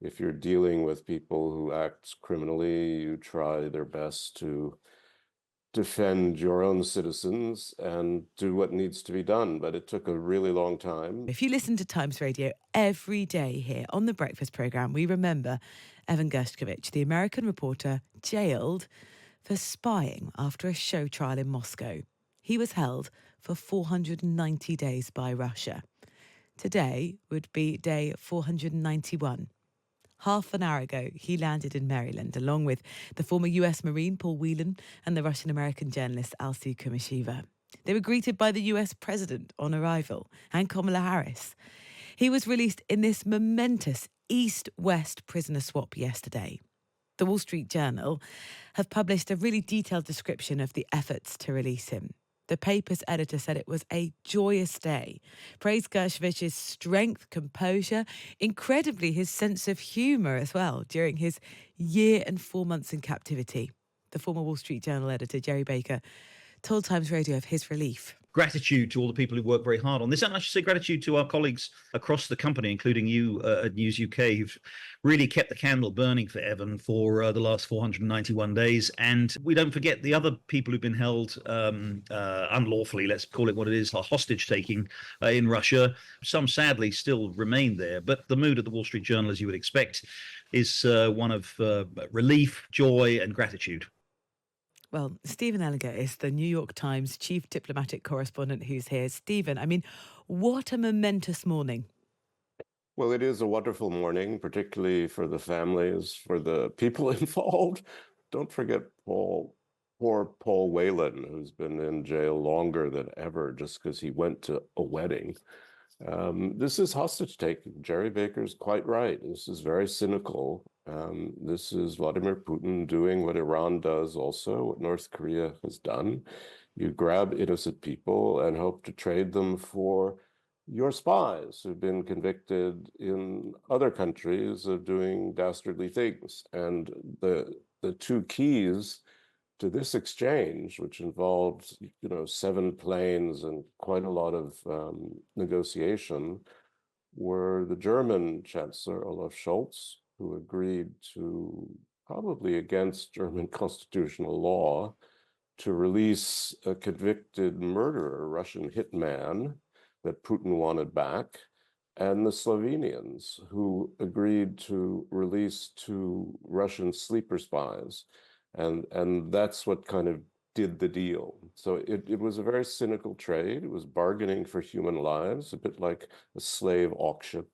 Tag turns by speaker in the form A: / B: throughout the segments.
A: if you're dealing with people who act criminally, you try their best to defend your own citizens and do what needs to be done. But it took a really long time.
B: If you listen to Times Radio every day here on the breakfast programme, we remember Evan Gershkovich, the American reporter jailed for spying after a show trial in Moscow. He was held for 490 days by Russia. Today would be day 491. Half an hour ago, he landed in Maryland, along with the former US Marine Paul Whelan and the Russian-American journalist Alexi Navali. They were greeted by the US president on arrival and Kamala Harris. He was released in this momentous East-West prisoner swap yesterday. The Wall Street Journal have published a really detailed description of the efforts to release him. The paper's editor said it was a joyous day, praised Gershkovich's strength, composure, incredibly his sense of humour as well during his year and 4 months in captivity. The former Wall Street Journal editor, Jerry Baker, told Times Radio of his relief.
C: Gratitude to all the people who work very hard on this. And I should say gratitude to our colleagues across the company, including you at News UK, who've really kept the candle burning for Evan for the last 491 days. And we don't forget the other people who've been held unlawfully, let's call it what it is, hostage taking in Russia. Some sadly still remain there. But the mood at the Wall Street Journal, as you would expect, is one of relief, joy and gratitude.
B: Well, Stephen Erlanger is the New York Times chief diplomatic correspondent who's here. Stephen, I mean, what a momentous morning.
A: Well, it is a wonderful morning, particularly for the families, for the people involved. Don't forget poor Paul Whelan, who's been in jail longer than ever just because he went to a wedding. This is hostage taking. Jerry Baker's quite right. This is very cynical. This is Vladimir Putin doing what Iran does also, what North Korea has done. You grab innocent people and hope to trade them for your spies who've been convicted in other countries of doing dastardly things. And the two keys to this exchange, which involved, 7 planes and quite a lot of negotiation, were the German Chancellor Olaf Scholz, who agreed to, probably against German constitutional law, to release a convicted murderer, Russian hitman, that Putin wanted back, and the Slovenians, who agreed to release 2 Russian sleeper spies. And that's what kind of did the deal. So it was a very cynical trade. It was bargaining for human lives, a bit like a slave auction,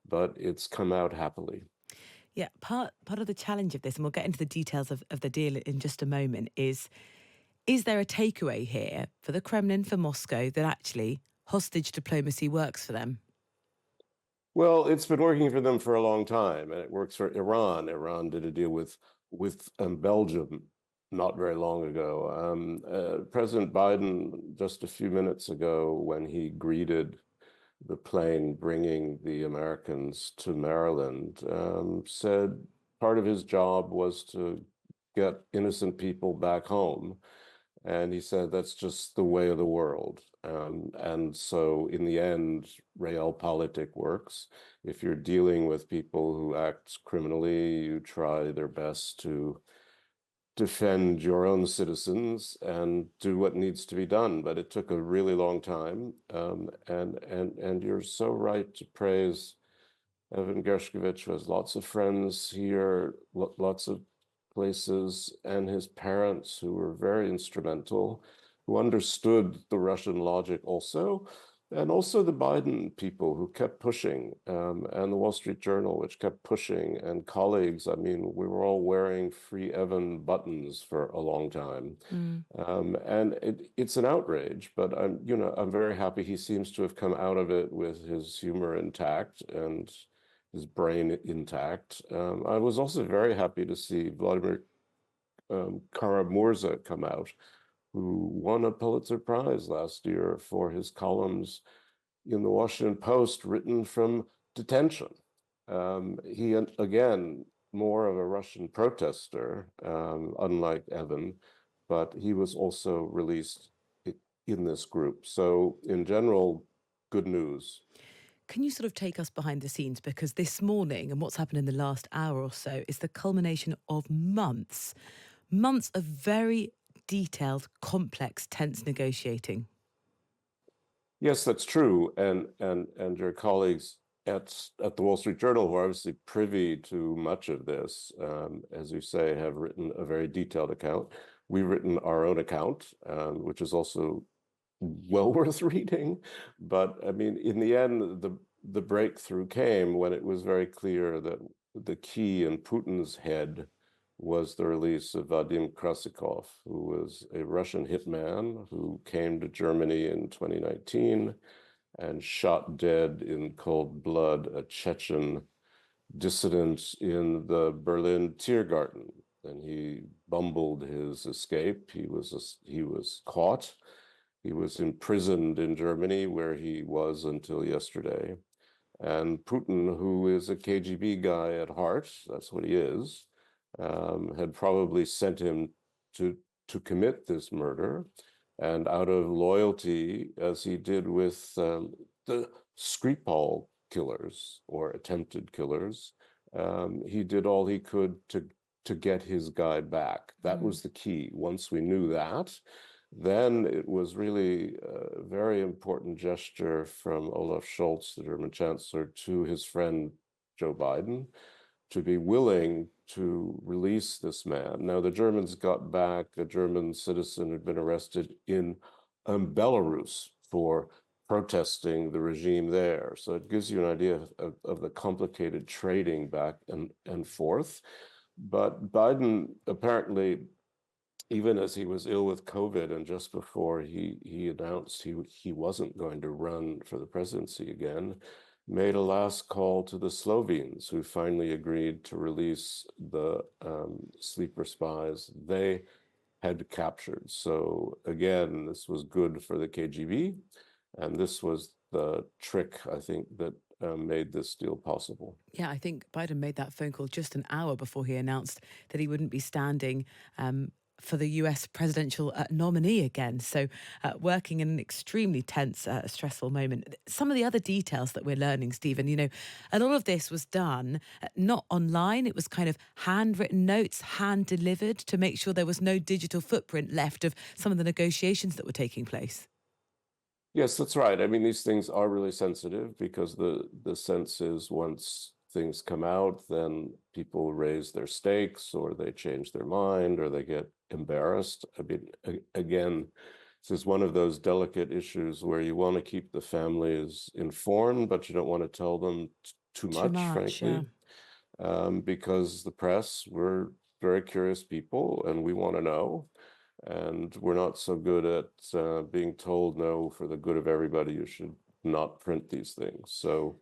A: but it's come out happily.
B: Yeah, part of the challenge of this, and we'll get into the details of the deal in just a moment, is there a takeaway here for the Kremlin, for Moscow, that actually hostage diplomacy works for them?
A: Well, it's been working for them for a long time, and it works for Iran. Iran did a deal with Belgium not very long ago. President Biden, just a few minutes ago, when he greeted the plane bringing the Americans to Maryland, said part of his job was to get innocent people back home. And he said that's just the way of the world. And so in the end, realpolitik works. If you're dealing with people who act criminally, you try their best to defend your own citizens and do what needs to be done. But it took a really long time. And you're so right to praise Evan Gershkovich, who has lots of friends here, lots of places, and his parents, who were very instrumental, who understood the Russian logic also, and also the Biden people who kept pushing, and the Wall Street Journal, which kept pushing, and colleagues. I mean, we were all wearing Free Evan buttons for a long time. And it's an outrage, but I'm very happy he seems to have come out of it with his humor intact and his brain intact. I was also very happy to see Vladimir Kara-Murza come out, who won a Pulitzer Prize last year for his columns in the Washington Post written from detention. He, again, more of a Russian protester, unlike Evan, but he was also released in this group. So in general, good news.
B: Can you sort of take us behind the scenes? Because this morning and what's happened in the last hour or so is the culmination of months of very detailed, complex, tense negotiating.
A: Yes, that's true. And your colleagues at the Wall Street Journal, who are obviously privy to much of this, as you say, have written a very detailed account. We've written our own account, which is also well worth reading. But I mean, in the end, the breakthrough came when it was very clear that the key in Putin's head was the release of Vadim Krasikov, who was a Russian hitman who came to Germany in 2019 and shot dead in cold blood a Chechen dissident in the Berlin Tiergarten. And he bumbled his escape. He was caught. He was imprisoned in Germany, where he was until yesterday. And Putin, who is a KGB guy at heart, that's what he is, had probably sent him to commit this murder. And out of loyalty, as he did with the Skripal killers or attempted killers, he did all he could to get his guy back. That was the key. Once we knew that, then it was really a very important gesture from Olaf Scholz, the German chancellor, to his friend Joe Biden, to be willing to release this man. Now, the Germans got back a German citizen who'd been arrested in Belarus for protesting the regime there. So it gives you an idea of the complicated trading back and forth. But Biden apparently, even as he was ill with COVID and just before he announced he wasn't going to run for the presidency again, made a last call to the Slovenes, who finally agreed to release the sleeper spies they had captured. So again, this was good for the KGB, and this was the trick, I think, that made this deal possible.
B: Yeah, I think Biden made that phone call just an hour before he announced that he wouldn't be standing for the US presidential nominee again. So working in an extremely tense, stressful moment. Some of the other details that we're learning, Stephen, you know, a lot of this was done not online. It was kind of handwritten notes, hand delivered, to make sure there was no digital footprint left of some of the negotiations that were taking place.
A: Yes, that's right. I mean, these things are really sensitive because the sense is once things come out, then people raise their stakes or they change their mind or they get embarrassed. I mean, again, this is one of those delicate issues where you want to keep the families informed, but you don't want to tell them too much, frankly, because the press, we're very curious people and we want to know. And we're not so good at being told, no, for the good of everybody, you should not print these things. So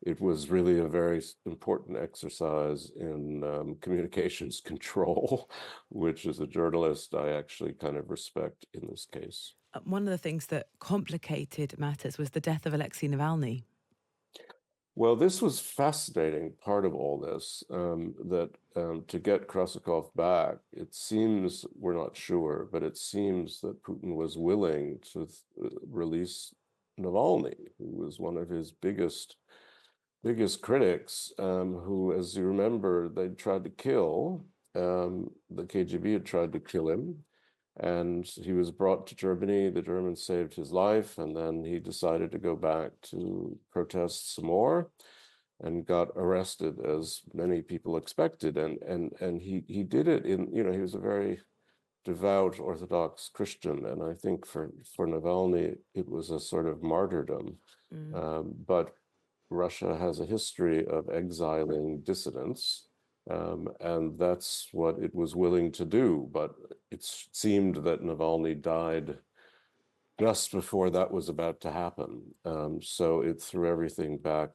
A: it was really a very important exercise in communications control, which as a journalist, I actually kind of respect in this case.
B: One of the things that complicated matters was the death of Alexi Navalny.
A: Well, this was fascinating part of all this, that to get Krasikov back, it seems, we're not sure, but it seems that Putin was willing to release Navalny, who was one of his biggest critics, who, as you remember, they tried to kill. The KGB had tried to kill him. And he was brought to Germany. The Germans saved his life, and then he decided to go back to protest some more, and got arrested, as many people expected. And he did it in, you know, he was a very devout Orthodox Christian, and I think for Navalny it was a sort of martyrdom. But Russia has a history of exiling dissidents. And that's what it was willing to do. But it seemed that Navalny died just before that was about to happen. So it threw everything back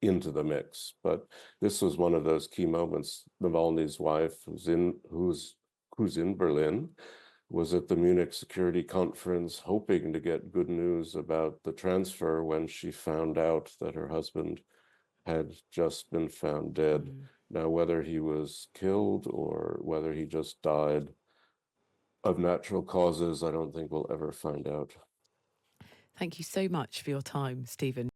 A: into the mix. But this was one of those key moments. Navalny's wife, who's in Berlin, was at the Munich Security Conference hoping to get good news about the transfer when she found out that her husband had just been found dead. Now, whether he was killed or whether he just died of natural causes, I don't think we'll ever find out.
B: Thank you so much for your time, Stephen.